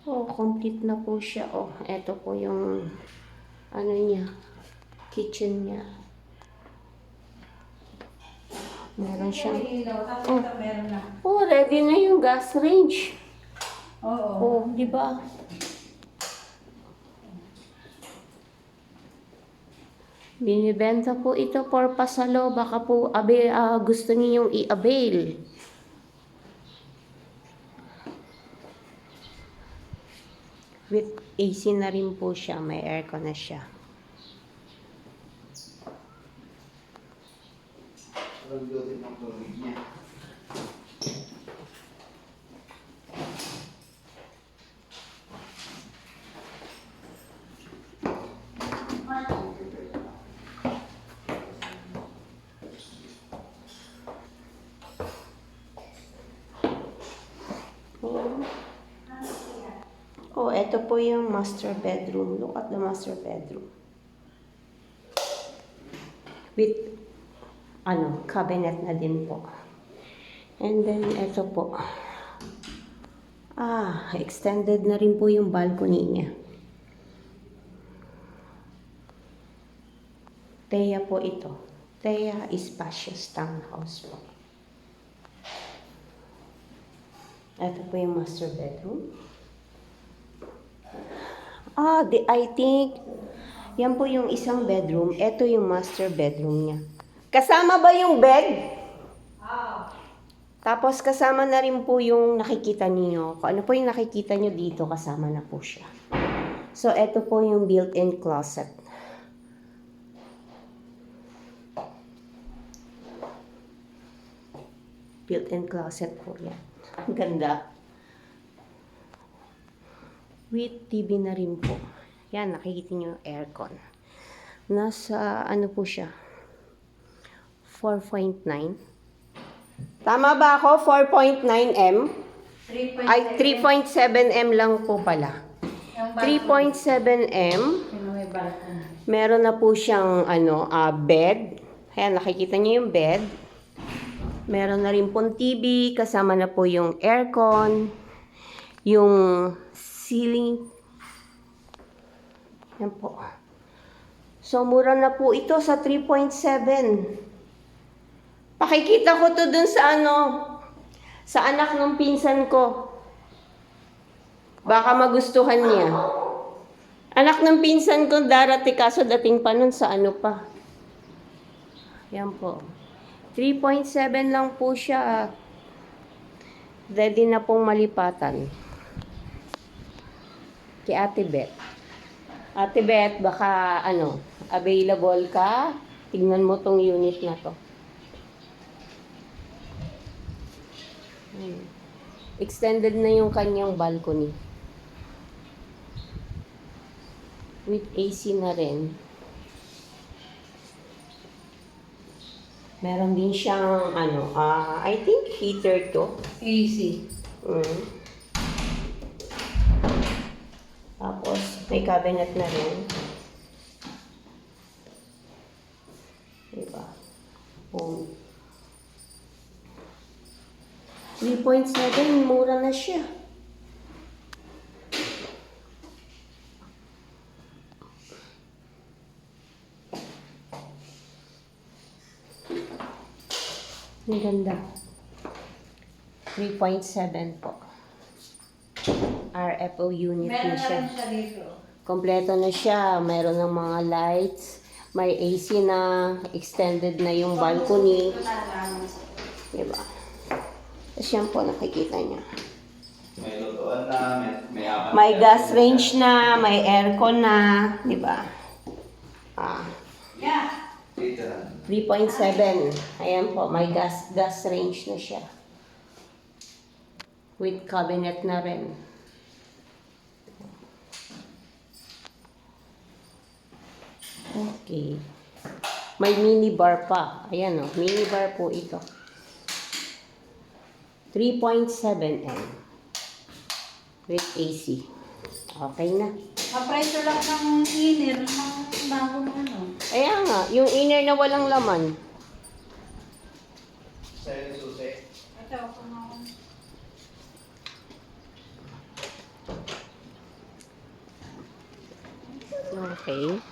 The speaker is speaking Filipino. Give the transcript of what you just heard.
Oh, complete na po siya. Oh, eto po yung ano niya, kitchen niya. Meron siyang Meron na. oh, ready na yung gas range. Oo. Oh, di ba? Binibenta po ito for pasalo. Baka po gusto niyong i-avail. With AC na rin po siya. May aircon na siya. Oh, ito po yung master bedroom. Look at the master bedroom. With, cabinet na din po. And then, ito po. Extended na rin po yung balcony niya. Thea po ito. Thea Spacious Townhouse po. Ito po yung master bedroom. I think, yan po yung isang bedroom. Ito yung master bedroom niya. Kasama ba yung bed? Tapos kasama na rin po yung nakikita niyo. Kung ano po yung nakikita niyo dito, kasama na po siya. So, ito po yung built-in closet. Built-in closet po yan. Ang ganda. With TV na rin po. Yan, nakikita niyo yung aircon. Nasa, po siya? 4.9. Tama ba ako? 4.9M? 3.7. Ay, 3.7M lang po pala. 3.7M. May balcony. Meron na po siyang bed. Ayan, nakikita niyo yung bed. Meron na rin pong TV. Kasama na po yung aircon. Yung ceiling. Yan po. So, mura na po ito sa 3.7. Pakikita ko to dun sa sa anak ng pinsan ko. Baka magustuhan niya. Anak ng pinsan ko darating, kaso dating pa nun sa pa. Yan po. 3.7 lang po siya. Ready na pong malipatan. Kay Ate Beth. Ate Beth, baka available ka? Tingnan mo tong unit na to. Extended na yung kanyang balcony. With AC na rin. Meron din siyang I think heater to. AC. Tapos may cabinet na rin. Diba? 3.7, mura na siya. Ang ganda. 3.7 po. RFO unit na Meron na siya. rin siya dito. Kompleto na siya. Meron ng mga lights. May AC na. Extended na yung balcony. Diba? Tapos yan po, nakikita niya. May lutuan na, may apat. May gas range na, may aircon na, di ba? Yeah. 3.7. Ayan po, may gas range na siya. With cabinet na rin. Okay. May mini bar pa. Ayan mini bar po ito. 3.7M. With AC. Okay na. Mapreso lang ng inner ng bagong Ayan nga, yung inner na walang laman. Sa'yo susi. Ito, kung Okay.